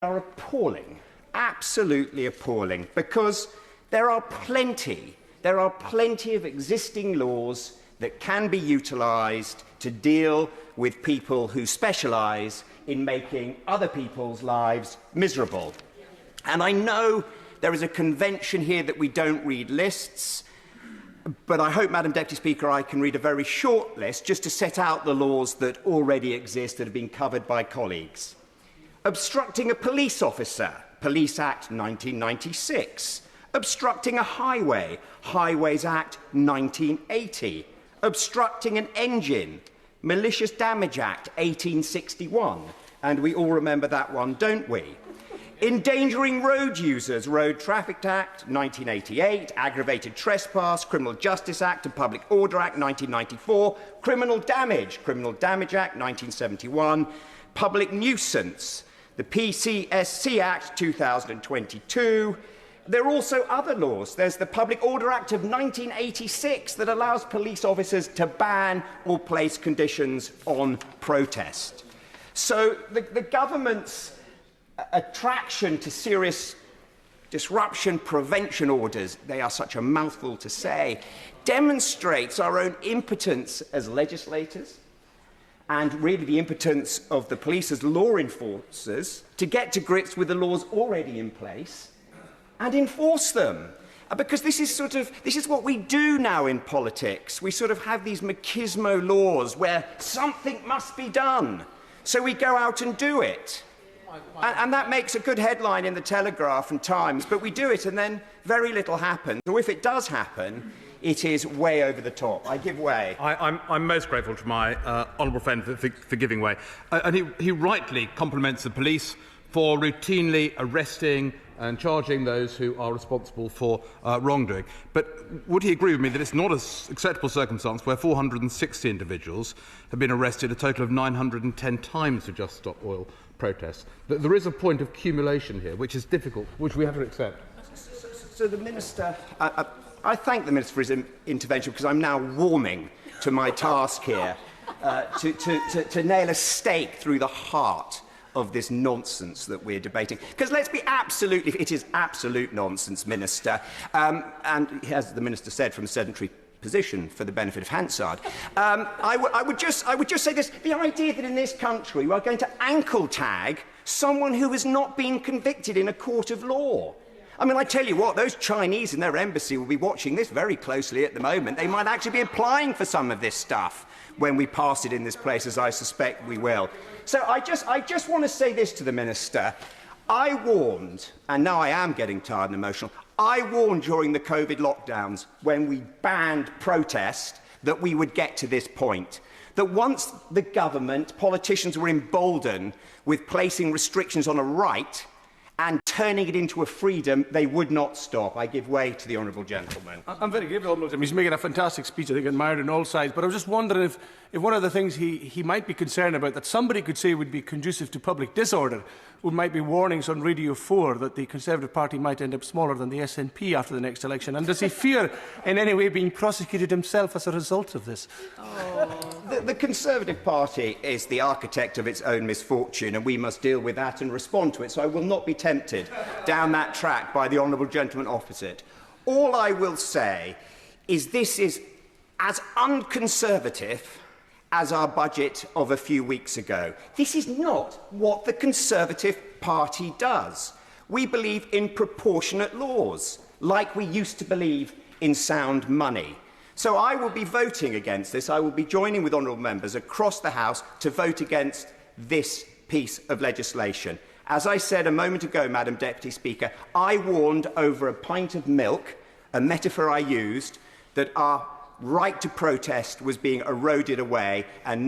are appalling, absolutely appalling, because there are plenty of existing laws that can be utilised to deal with people who specialise in making other people's lives miserable. And I know there is a convention here that we don't read lists, but I hope, Madam Deputy Speaker, I can read a very short list just to set out the laws that already exist that have been covered by colleagues. Obstructing a police officer, Police Act 1996. Obstructing a highway, Highways Act 1980. Obstructing an engine, Malicious Damage Act 1861. And we all remember that one, don't we? Endangering road users, Road Traffic Act 1988, Aggravated Trespass, Criminal Justice Act and Public Order Act 1994, Criminal Damage Act 1971, Public Nuisance, the PCSC Act 2022. There are also other laws. There's the Public Order Act of 1986 that allows police officers to ban or place conditions on protest. So the government's attraction to serious disruption prevention orders, they are such a mouthful to say, demonstrates our own impotence as legislators and really the impotence of the police as law enforcers to get to grips with the laws already in place and enforce them. Because this is what we do now in politics. We sort of have these machismo laws where something must be done. So we go out and do it. And that makes a good headline in the Telegraph and Times, but we do it and then very little happens. Or if it does happen, it is way over the top. I give way. I'm most grateful to my honourable friend for giving way. And he rightly compliments the police for routinely arresting and charging those who are responsible for wrongdoing. But would he agree with me that it's not an acceptable circumstance where 460 individuals have been arrested a total of 910 times for Just Stop Oil protests? That there is a point of accumulation here, which is difficult, which we have to accept. So the Minister... I thank the Minister for his intervention because I'm now warming to my task here to nail a stake through the heart of this nonsense that we're debating. Because let's be absolutely, it is absolute nonsense, Minister, and as the Minister said, from a sedentary position for the benefit of Hansard. I would just say this, the idea that in this country we are going to ankle tag someone who has not been convicted in a court of law. I mean, I tell you what, those Chinese in their embassy will be watching this very closely at the moment. They might actually be applying for some of this stuff when we pass it in this place, as I suspect we will. So I just want to say this to the Minister. I warned, and now I am getting tired and emotional, I warned during the COVID lockdowns when we banned protest that we would get to this point. That once the government, politicians were emboldened with placing restrictions on a right and turning it into a freedom, they would not stop. I give way to the honourable gentleman. I'm very grateful to him. He's making a fantastic speech, I think, admired on all sides. But I was just wondering if one of the things he might be concerned about that somebody could say would be conducive to public disorder might be warnings on Radio 4 that the Conservative Party might end up smaller than the SNP after the next election. And does he fear in any way being prosecuted himself as a result of this? The Conservative Party is the architect of its own misfortune, and we must deal with that and respond to it. So I will not be tempted down that track by the honourable gentleman opposite. All I will say is this is as unconservative as our budget of a few weeks ago. This is not what the Conservative Party does. We believe in proportionate laws, like we used to believe in sound money. So I will be voting against this. I will be joining with honourable members across the House to vote against this piece of legislation. As I said a moment ago, Madam Deputy Speaker, I warned over a pint of milk, a metaphor I used, that our right to protest was being eroded away and